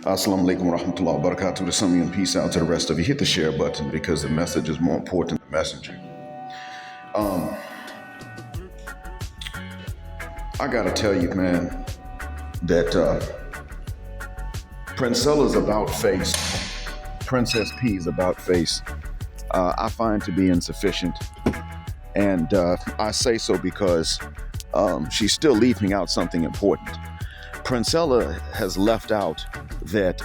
Assalamu alaikum wa rahmatullahi wa barakatuh. To some of you, and peace out to the rest of you. Hit the share button because the message is more important than the messenger. I gotta tell you, man, that Princella's about face, Princess P's about face, I find to be insufficient. And I say so because she's still leaving out something important. Princella has left out that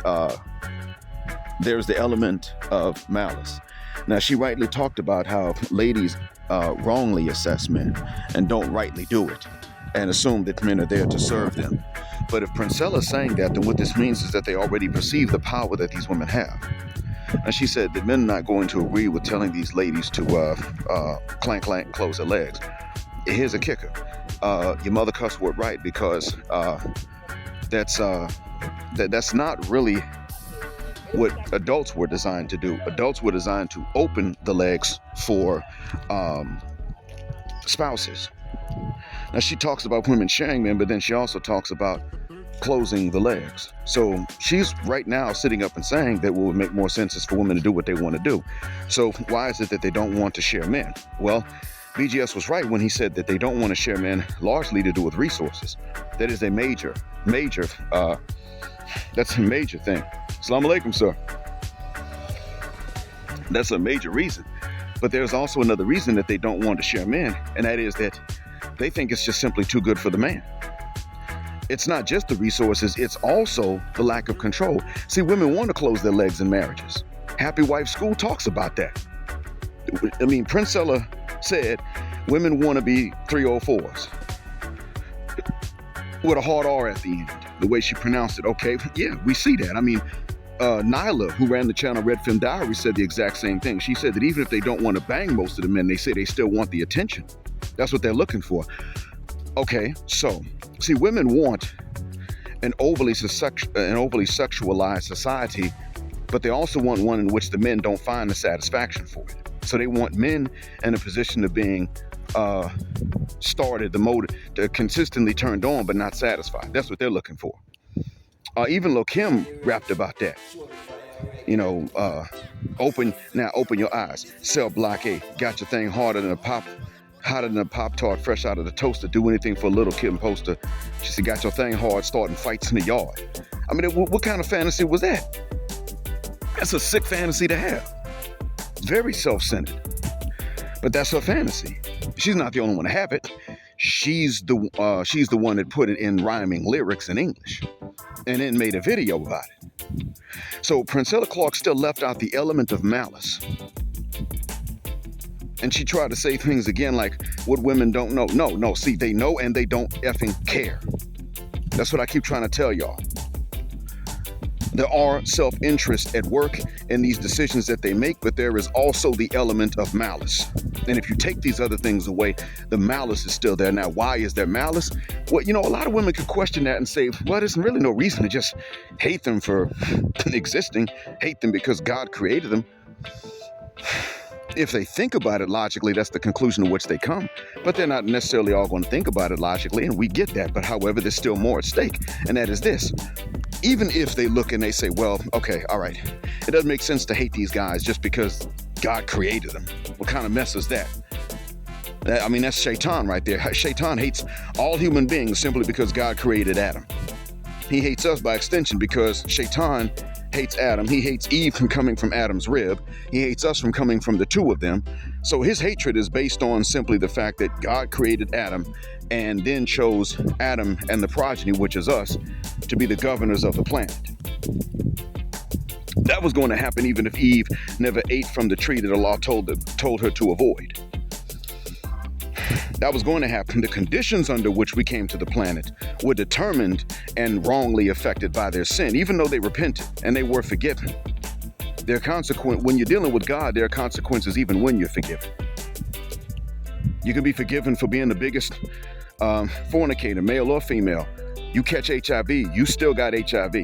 there's the element of malice. Now, she rightly talked about how ladies wrongly assess men and don't rightly do it and assume that men are there to serve them. But if Princella's saying that, then what this means is that they already perceive the power that these women have. And she said that men are not going to agree with telling these ladies to clank, clank, close their legs. Here's a kicker. Your mother cuss word right, because that's not really what adults were designed to do. Adults were designed to open the legs for spouses. Now, she talks about women sharing men, but then she also talks about closing the legs. So she's right now sitting up and saying that what would make more sense is for women to do what they want to do. So why is it that they don't want to share men? Well, BGS was right when he said that they don't want to share men largely to do with resources. That is a major thing. Assalamu alaikum, sir. That's a major reason. But there's also another reason that they don't want to share men, and that is that they think it's just simply too good for the man. It's not just the resources, it's also the lack of control. See, women want to close their legs in marriages. Happy Wife School talks about that. I mean, Princella said women want to be 304s with a hard R at the end, the way she pronounced it. Okay, yeah, we see that. I mean, Nyla, who ran the channel Red Film Diary, said the exact same thing. She said that even if they don't want to bang most of the men, they say they still want the attention. That's what they're looking for. Okay, so, see, women want an overly sexualized society, but they also want one in which the men don't find the satisfaction for it. So they want men in a position of being started, consistently turned on, but not satisfied. That's what they're looking for. Even Lil' Kim rapped about that. You know, open your eyes. Cell block A. Got your thing hotter than a Pop-Tart fresh out of the toaster. Do anything for a Little Kim poster. She said, got your thing hard, starting fights in the yard. I mean, what kind of fantasy was that? That's a sick fantasy to have. Very self-centered. But that's her fantasy. She's not the only one to have it. She's the one that put it in rhyming lyrics in English and then made a video about it. So Princella Clark still left out the element of malice. And she tried to say things again like what women don't know. No, see, they know and they don't effing care. That's what I keep trying to tell y'all. There are self-interest at work in these decisions that they make, but there is also the element of malice. And if you take these other things away, the malice is still there. Now, why is there malice? Well, you know, a lot of women could question that and say, well, there's really no reason to just hate them for existing, hate them because God created them. If they think about it logically, that's the conclusion to which they come. But they're not necessarily all going to think about it logically, and we get that. But however, there's still more at stake, and that is this. Even if they look and they say, well, okay, all right, it doesn't make sense to hate these guys just because God created them. What kind of mess is that? I mean, that's Shaitan right there. Shaitan hates all human beings simply because God created Adam. He hates us by extension because Shaitan hates Adam. He hates Eve from coming from Adam's rib. He hates us from coming from the two of them. So his hatred is based on simply the fact that God created Adam and then chose Adam and the progeny, which is us, to be the governors of the planet. That was going to happen even if Eve never ate from the tree that Allah told her to avoid. That was going to happen. The conditions under which we came to the planet were determined and wrongly affected by their sin, even though they repented and they were forgiven. When you're dealing with God, there are consequences even when you're forgiven. You can be forgiven for being the biggest fornicator, male or female. You catch HIV, you still got HIV.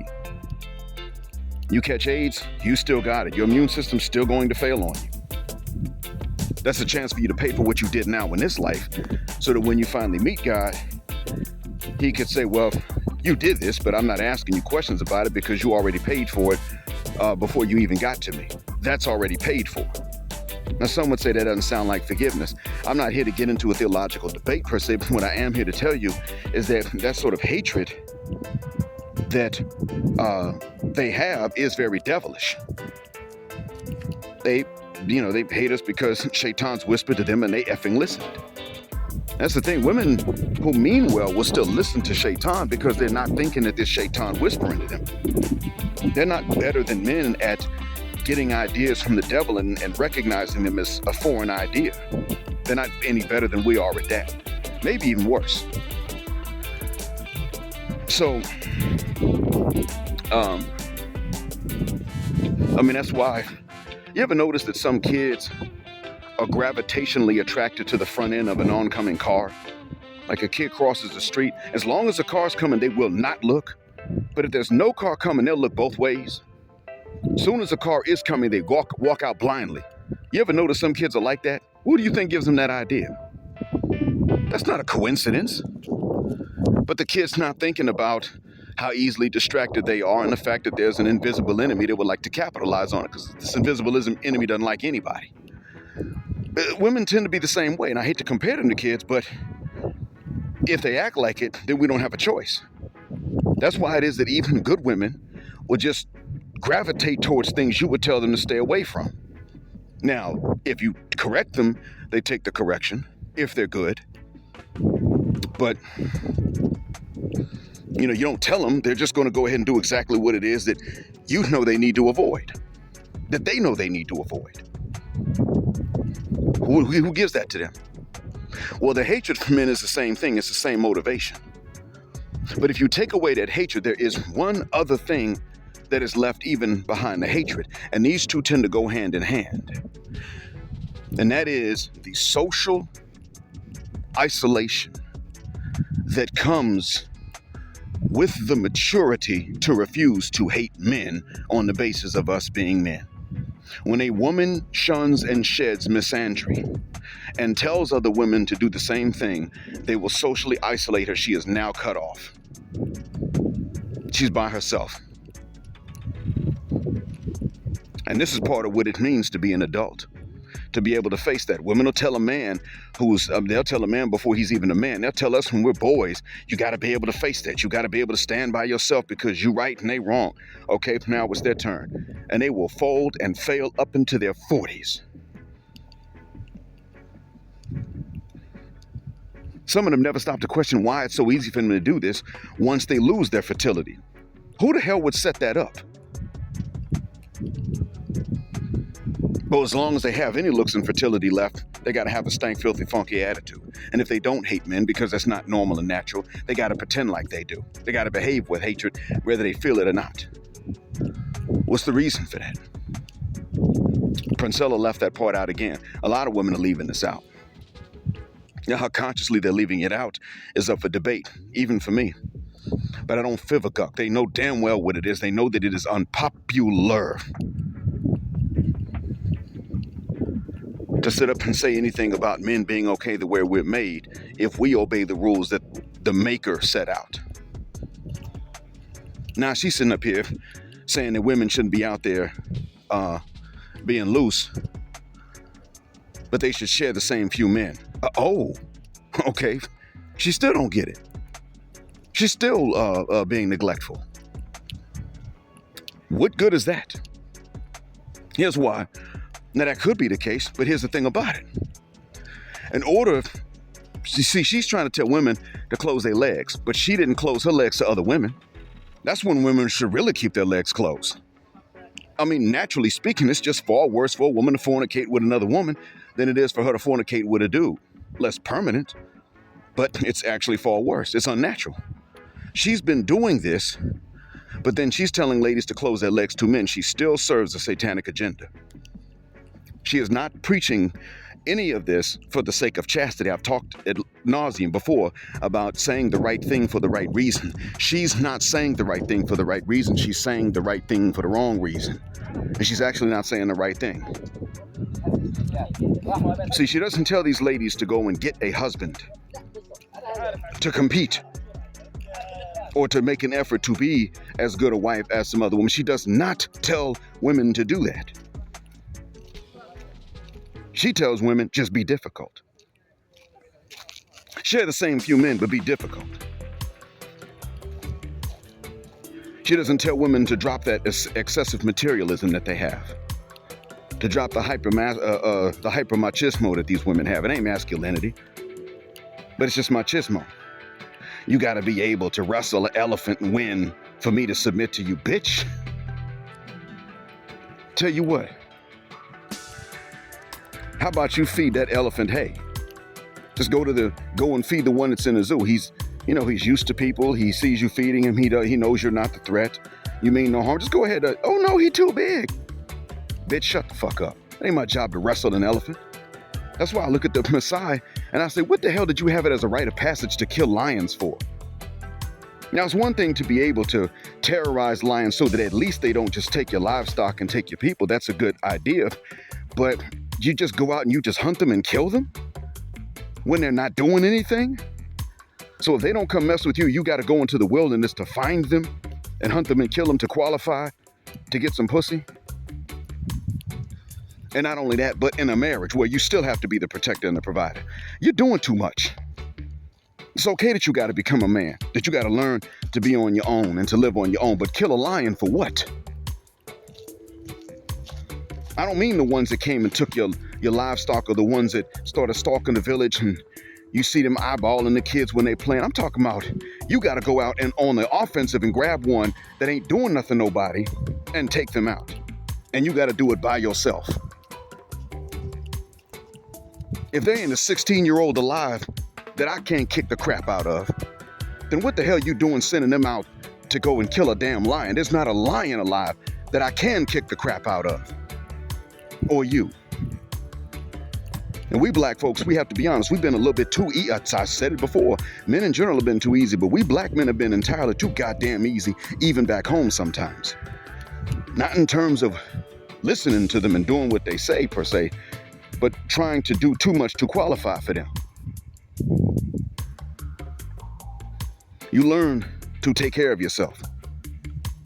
You catch AIDS, you still got it. Your immune system's still going to fail on you. That's a chance for you to pay for what you did now in this life, so that when you finally meet God, he could say, well, You did this, but I'm not asking you questions about it because you already paid for it before you even got to me. That's already paid for. Now, some would say that doesn't sound like forgiveness. I'm not here to get into a theological debate per se, but what I am here to tell you is that that sort of hatred that they have is very devilish. They hate us because Shaitan's whispered to them and they effing listened. That's the thing. Women who mean well will still listen to Shaitan because they're not thinking that this Shaitan whispering to them. They're not better than men at getting ideas from the devil and recognizing them as a foreign idea. They're not any better than we are at that. Maybe even worse. So, that's why. You ever notice that some kids are gravitationally attracted to the front end of an oncoming car? Like a kid crosses the street, as long as the car's coming, they will not look. But if there's no car coming, they'll look both ways. As soon as a car is coming, they walk out blindly. You ever notice some kids are like that? Who do you think gives them that idea? That's not a coincidence. But the kid's not thinking about how easily distracted they are and the fact that there's an invisible enemy that would like to capitalize on it, because this invisible enemy doesn't like anybody. Women tend to be the same way, and I hate to compare them to kids, but if they act like it, then we don't have a choice. That's why it is that even good women will just gravitate towards things you would tell them to stay away from. Now, if you correct them, they take the correction, if they're good. But, you don't tell them, they're just going to go ahead and do exactly what it is that you know they need to avoid, that they know they need to avoid. Who gives that to them? Well, the hatred for men is the same thing. It's the same motivation. But if you take away that hatred, there is one other thing that is left even behind the hatred. And these two tend to go hand in hand. And that is the social isolation that comes with the maturity to refuse to hate men on the basis of us being men. When a woman shuns and sheds misandry and tells other women to do the same thing, they will socially isolate her. She is now cut off. She's by herself. And this is part of what it means to be an adult, to be able to face that. Women will tell a man they'll tell a man before he's even a man. They'll tell us when we're boys, you got to be able to face that. You got to be able to stand by yourself because you right and they wrong. Okay, now it's their turn. And they will fold and fail up into their 40s. Some of them never stop to question why it's so easy for them to do this once they lose their fertility. Who the hell would set that up? But as long as they have any looks and fertility left, they got to have a stank, filthy, funky attitude. And if they don't hate men because that's not normal and natural, they got to pretend like they do. They got to behave with hatred, whether they feel it or not. What's the reason for that? Princella left that part out again. A lot of women are leaving this out. Now, how consciously they're leaving it out is up for debate, even for me. But I don't fiv-a-guck. They know damn well what it is. They know that it is unpopular to sit up and say anything about men being okay the way we're made if we obey the rules that the maker set out. Now she's sitting up here saying that women shouldn't be out there being loose, but they should share the same few men. Okay. She still don't get it. She's still being neglectful. What good is that? Here's why. Now, that could be the case, but here's the thing about it. She's trying to tell women to close their legs, but she didn't close her legs to other women. That's when women should really keep their legs closed. Naturally speaking, it's just far worse for a woman to fornicate with another woman than it is for her to fornicate with a dude. Less permanent, but it's actually far worse. It's unnatural. She's been doing this, but then she's telling ladies to close their legs to men. She still serves a satanic agenda. She is not preaching any of this for the sake of chastity. I've talked ad nauseum before about saying the right thing for the right reason. She's not saying the right thing for the right reason. She's saying the right thing for the wrong reason. And she's actually not saying the right thing. See, she doesn't tell these ladies to go and get a husband to compete. or to make an effort to be as good a wife as some other woman. She does not tell women to do that. She tells women, just be difficult. Share the same few men, but be difficult. She doesn't tell women to drop that excessive materialism that they have, to drop the hyper-machismo that these women have. It ain't masculinity, but it's just machismo. You got to be able to wrestle an elephant and win for me to submit to you, bitch. Tell you what, how about you feed that elephant hay? Just go and feed the one that's in the zoo. He's used to people. He sees you feeding him. He knows you're not the threat. You mean no harm. Just go ahead. Oh no, he too big. Bitch, shut the fuck up. It ain't my job to wrestle an elephant. That's why I look at the Maasai and I say, what the hell did you have it as a rite of passage to kill lions for? Now, it's one thing to be able to terrorize lions so that at least they don't just take your livestock and take your people. That's a good idea. But you just go out and you just hunt them and kill them when they're not doing anything? So if they don't come mess with you, you got to go into the wilderness to find them and hunt them and kill them to qualify to get some pussy? And not only that, but in a marriage where you still have to be the protector and the provider. You're doing too much. It's okay that you got to become a man, that you got to learn to be on your own and to live on your own, but kill a lion for what? I don't mean the ones that came and took your livestock or the ones that started stalking the village and you see them eyeballing the kids when they playing. I'm talking about you got to go out and on the offensive and grab one that ain't doing nothing to nobody and take them out. And you got to do it by yourself. If there ain't a 16-year-old alive that I can't kick the crap out of, then what the hell you doing sending them out to go and kill a damn lion? There's not a lion alive that I can kick the crap out of. Or you. And we black folks, we have to be honest, we've been a little bit too easy. I said it before, men in general have been too easy, but we black men have been entirely too goddamn easy, even back home sometimes. Not in terms of listening to them and doing what they say per se, but trying to do too much to qualify for them. You learn to take care of yourself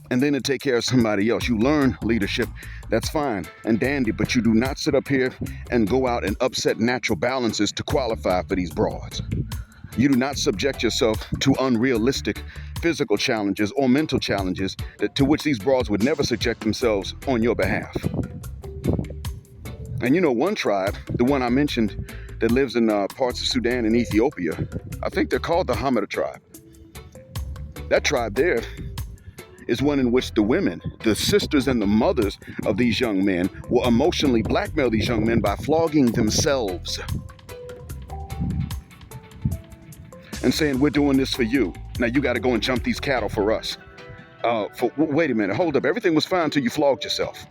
and then to take care of somebody else. You learn leadership, that's fine and dandy, but you do not sit up here and go out and upset natural balances to qualify for these broads. You do not subject yourself to unrealistic physical challenges or mental challenges to which these broads would never subject themselves on your behalf. And you know, one tribe, the one I mentioned that lives in parts of Sudan and Ethiopia, I think they're called the Hamada tribe. That tribe there is one in which the women, the sisters and the mothers of these young men, will emotionally blackmail these young men by flogging themselves and saying, we're doing this for you. Now you got to go and jump these cattle for us. Wait a minute, hold up. Everything was fine till you flogged yourself.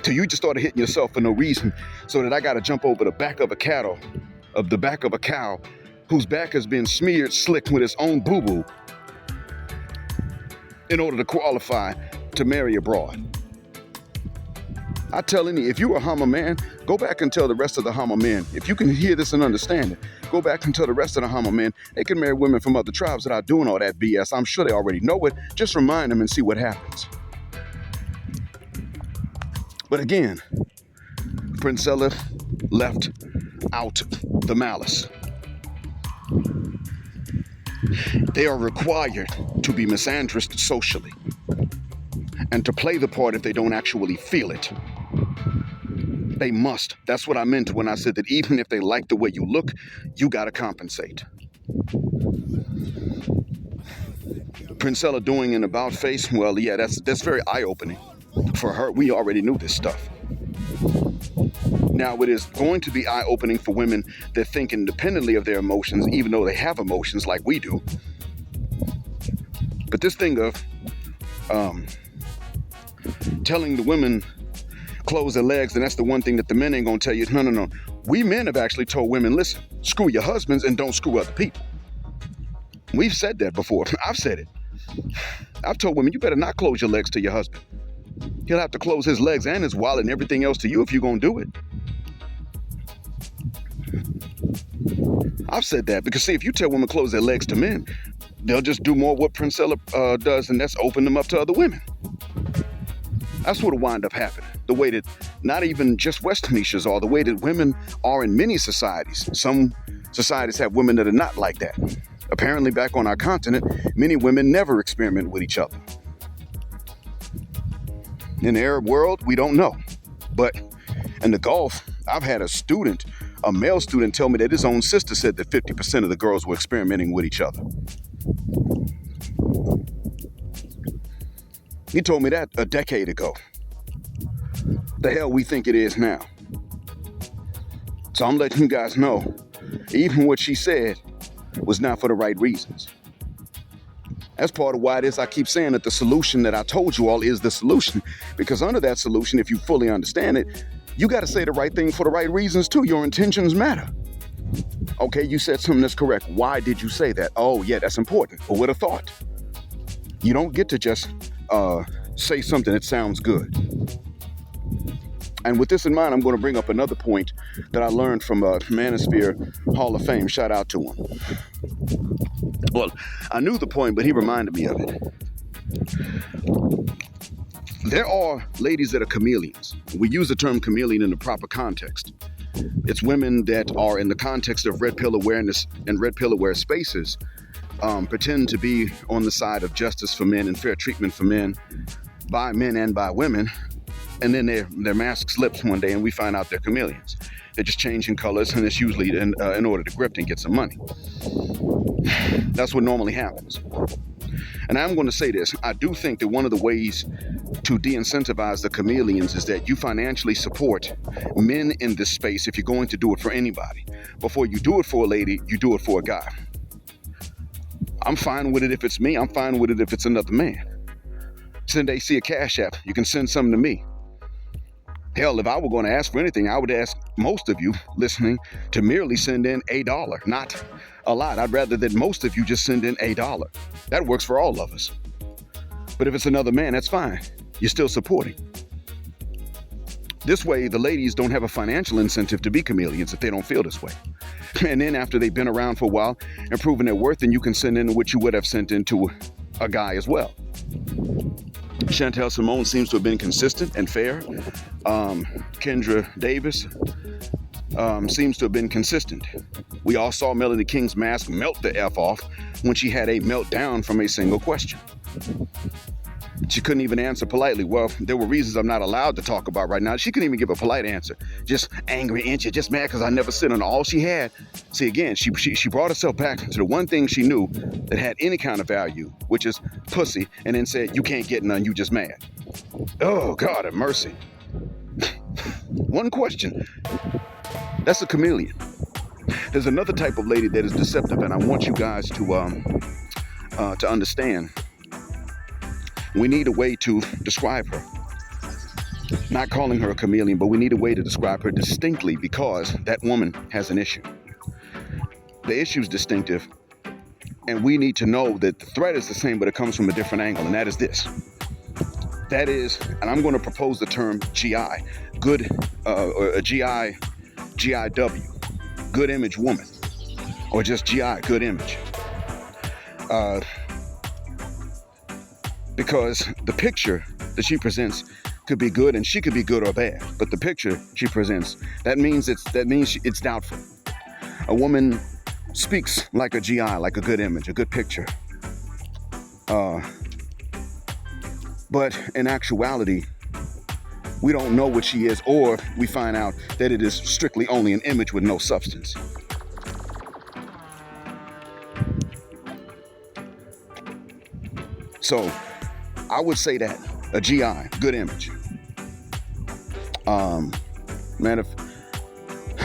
Till you just started hitting yourself for no reason, so that I got to jump over the back of a cow whose back has been smeared slick with its own boo-boo in order to qualify to marry a broad. I tell any, if you're a Hama man, go back and tell the rest of the Hama men. If you can hear this and understand it, go back and tell the rest of the Hama men they can marry women from other tribes without doing all that BS. I'm sure they already know it. Just remind them and see what happens. But again, Princella left out the malice. They are required to be misandrist socially and to play the part if they don't actually feel it. They must. That's what I meant when I said that even if they like the way you look, you gotta compensate. Princella doing an about face, well, yeah, that's very eye-opening. For her, we already knew this stuff. Now, it is going to be eye-opening for women that think independently of their emotions, even though they have emotions like we do. But this thing of telling the women close their legs, and that's the one thing that the men ain't gonna tell you. No. We men have actually told women, listen, screw your husbands and don't screw other people. We've said that before. I've said it. I've told women, you better not close your legs to your husband. He'll have to close his legs and his wallet and everything else to you if you're gonna do it. I've said that because, see, if you tell women close their legs to men, they'll just do more what Princella does, and that's open them up to other women. That's what'll wind up happening. The way that not even just Westernishas are, the way that women are in many societies. Some societies have women that are not like that. Apparently, back on our continent, many women never experiment with each other. In the Arab world, we don't know. But in the Gulf, I've had a male student, tell me that his own sister said that 50% of the girls were experimenting with each other. He told me that a decade ago. The hell we think it is now. So I'm letting you guys know, even what she said was not for the right reasons. That's part of why it is I keep saying that the solution that I told you all is the solution. Because under that solution, if you fully understand it, you got to say the right thing for the right reasons too. Your intentions matter. Okay, you said something that's correct. Why did you say that? Oh, yeah, that's important. But with a thought. You don't get to just say something that sounds good. And with this in mind, I'm going to bring up another point that I learned from Manosphere Hall of Fame. Shout out to him. Well, I knew the point, but he reminded me of it. There are ladies that are chameleons. We use the term chameleon in the proper context. It's women that are in the context of red pill awareness and red pill aware spaces, pretend to be on the side of justice for men and fair treatment for men, by men and by women. And then their mask slips one day and we find out they're chameleons. They're just changing colors, and it's usually in order to grip and get some money. That's what normally happens. And I'm going to say this. I do think that one of the ways to de-incentivize the chameleons is that you financially support men in this space if you're going to do it for anybody. Before you do it for a lady, you do it for a guy. I'm fine with it if it's me. I'm fine with it if it's another man. Send AC a Cash App. You can send something to me. Hell, if I were going to ask for anything, I would ask most of you listening to merely send in $1, not a lot. I'd rather that most of you just send in $1. That works for all of us. But if it's another man, that's fine. You're still supporting. This way, the ladies don't have a financial incentive to be chameleons if they don't feel this way. And then after they've been around for a while and proven their worth, then you can send in what you would have sent into a guy as well. Chantel Simone seems to have been consistent and fair. Kendra Davis seems to have been consistent. We all saw Melanie King's mask melt the F off when she had a meltdown from a single question. She couldn't even answer politely. Well, there were reasons I'm not allowed to talk about right now. She couldn't even give a polite answer. Just angry, ain't you? Just mad because I never sit on all she had. See, again, she brought herself back to the one thing she knew that had any kind of value, which is pussy, and then said, you can't get none, you just mad. Oh, God have mercy. One question. That's a chameleon. There's another type of lady that is deceptive, and I want you guys to understand. We need a way to describe her. Not calling her a chameleon, but we need a way to describe her distinctly because that woman has an issue. The issue is distinctive, and we need to know that the threat is the same, but it comes from a different angle, and that is this. That is, and I'm going to propose the term GI, good, or a GIW, good image woman, or just GI, good image. Because the picture that she presents could be good, and she could be good or bad. But the picture she presents, that means it's doubtful. A woman speaks like a GI, like a good image, a good picture. But in actuality, we don't know what she is, or we find out that it is strictly only an image with no substance. So I would say that a GI, good image.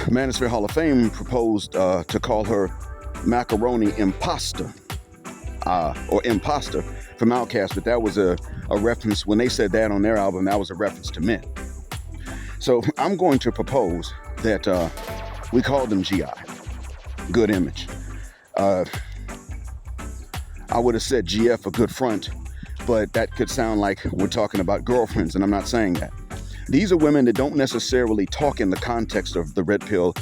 Manosphere Hall of Fame proposed to call her Macaroni Imposter, or Imposter from Outkast, but that was a reference, when they said that on their album, that was a reference to men. So I'm going to propose that we call them GI, good image. I would have said GF, a good front, but that could sound like we're talking about girlfriends, and I'm not saying that. These are women that don't necessarily talk in the context of the red pill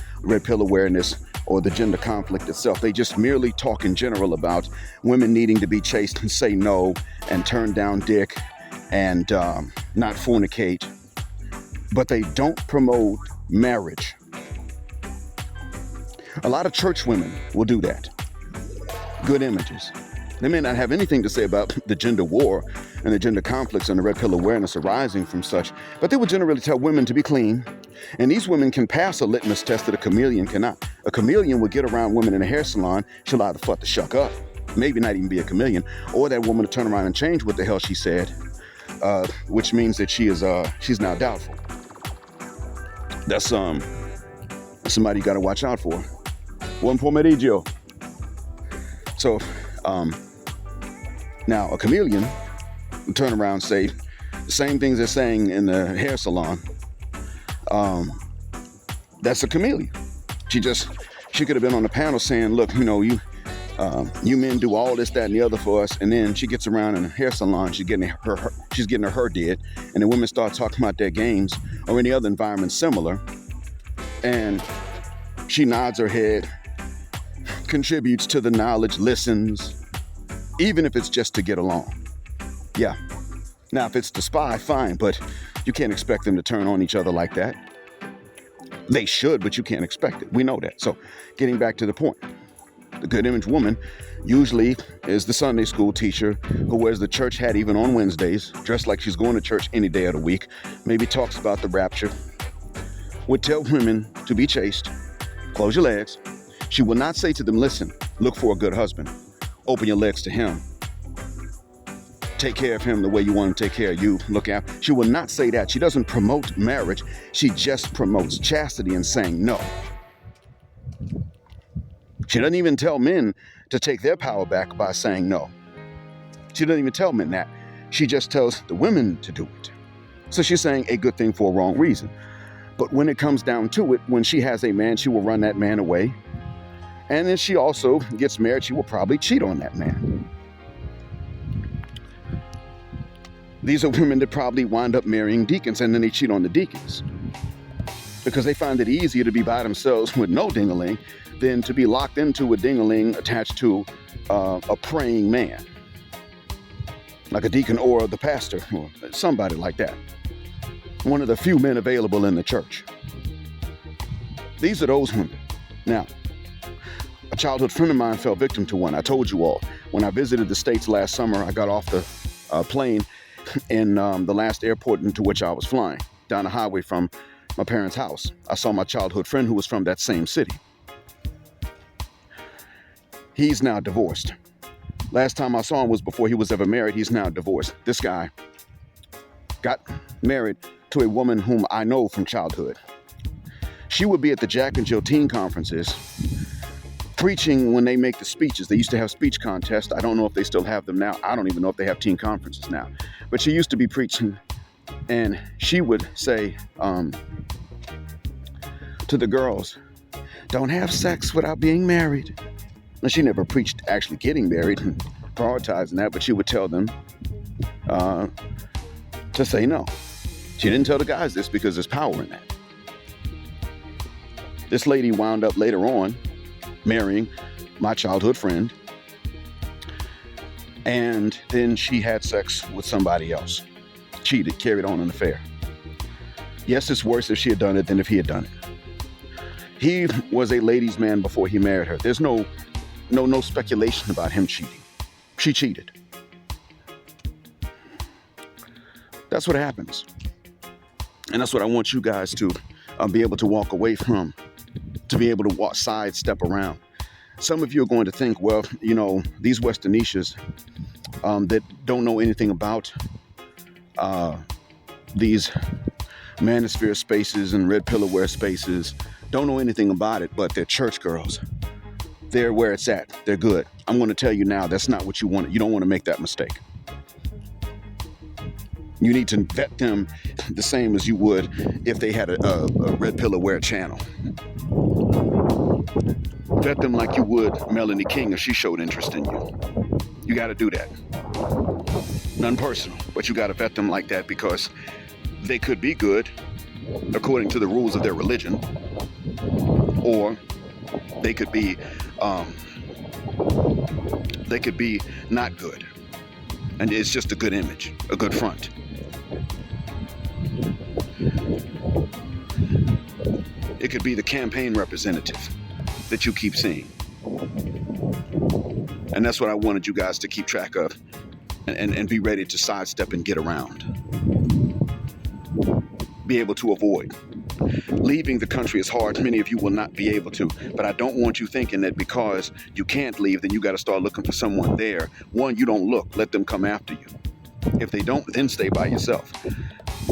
awareness or the gender conflict itself. They just merely talk in general about women needing to be chaste and say no and turn down dick and not fornicate. But they don't promote marriage. A lot of church women will do that. Good images. They may not have anything to say about the gender war and the gender conflicts and the red pill awareness arising from such, but they would generally tell women to be clean. And these women can pass a litmus test that a chameleon cannot. A chameleon would get around women in a hair salon, she'll either fuck the shuck up, maybe not even be a chameleon, or that woman to turn around and change what the hell she said, which means that she's now doubtful. That's somebody you gotta watch out for. One pomeriggio. So, now a chameleon will turn around and say the same things they're saying in the hair salon. That's a chameleon. She could have been on the panel saying, look, you men do all this, that, and the other for us, and then she gets around in a hair salon, she's getting her hair did, and the women start talking about their games or any other environment similar, and she nods her head, contributes to the knowledge, listens, even if it's just to get along. Yeah. Now, if it's to spy, fine, but you can't expect them to turn on each other like that. They should, but you can't expect it. We know that. So, getting back to the point, the good image woman usually is the Sunday school teacher who wears the church hat even on Wednesdays, dressed like she's going to church any day of the week, maybe talks about the rapture, would tell women to be chaste, close your legs. She will not say to them, listen, look for a good husband, open your legs to him, take care of him the way you want him to take care of you, look after. She will not say that. She doesn't promote marriage. She just promotes chastity and saying no. She doesn't even tell men to take their power back by saying no. She doesn't even tell men that. She just tells the women to do it. So she's saying a good thing for a wrong reason. But when it comes down to it, when she has a man, she will run that man away. And then she also gets married, she will probably cheat on that man. These are women that probably wind up marrying deacons, and then they cheat on the deacons because they find it easier to be by themselves with no ding-a-ling than to be locked into a ding-a-ling attached to a praying man, like a deacon or the pastor or somebody like that. One of the few men available in the church. These are those women. Now, a childhood friend of mine fell victim to one. I told you all, when I visited the States last summer, I got off the plane in the last airport into which I was flying, down the highway from my parents' house. I saw my childhood friend who was from that same city. He's now divorced. Last time I saw him was before he was ever married. He's now divorced. This guy got married to a woman whom I know from childhood. She would be at the Jack and Jill teen conferences, preaching when they make the speeches. They used to have speech contests. I don't know if they still have them now. I don't even know if they have teen conferences now. But she used to be preaching, and she would say to the girls, don't have sex without being married. Now, she never preached actually getting married and prioritizing that, but she would tell them to say no. She didn't tell the guys this because there's power in that. This lady wound up later on marrying my childhood friend, and then she had sex with somebody else. Cheated, carried on an affair. Yes, it's worse if she had done it than if he had done it. He was a ladies' man before he married her. There's no speculation about him cheating. She cheated. That's what happens. And that's what I want you guys to be able to walk away from, to be able to sidestep around. Some of you are going to think, well, these Westernicians that don't know anything about these manosphere spaces and red pill aware spaces, don't know anything about it, but they're church girls. They're where it's at. They're good. I'm going to tell you now, that's not what you want. You don't want to make that mistake. You need to vet them the same as you would if they had a red pill aware channel. Vet them like you would Melanie King if she showed interest in you. You got to do that. None personal, but you got to vet them like that because they could be good according to the rules of their religion, or They could be, they could be not good, and it's just a good image, a good front. It could be the campaign representative that you keep seeing. And that's what I wanted you guys to keep track of and be ready to sidestep and get around. Be able to avoid. Leaving the country is hard. Many of you will not be able to. But I don't want you thinking that because you can't leave, then you got to start looking for someone there. One, you don't look. Let them come after you. If they don't, then stay by yourself.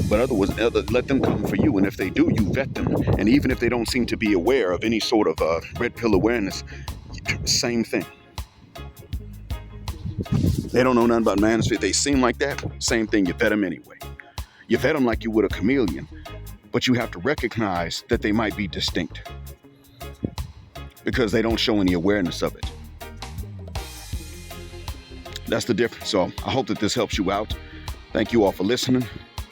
But otherwise, let them come for you. And if they do, you vet them. And even if they don't seem to be aware of any sort of red pill awareness, same thing. They don't know nothing about manosphere. They seem like that. Same thing. You vet them anyway. You vet them like you would a chameleon. But you have to recognize that they might be distinct because they don't show any awareness of it. That's the difference. So I hope that this helps you out. Thank you all for listening.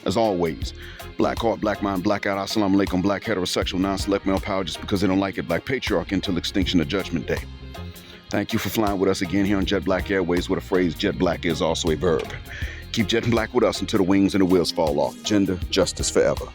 As always, black heart, black mind, blackout, assalamu alaikum, black heterosexual, non-select male power just because they don't like it, black patriarch until extinction of judgment day. Thank you for flying with us again here on Jet Black Airways, where the phrase jet black is also a verb. Keep jetting black with us until the wings and the wheels fall off. Gender, justice forever.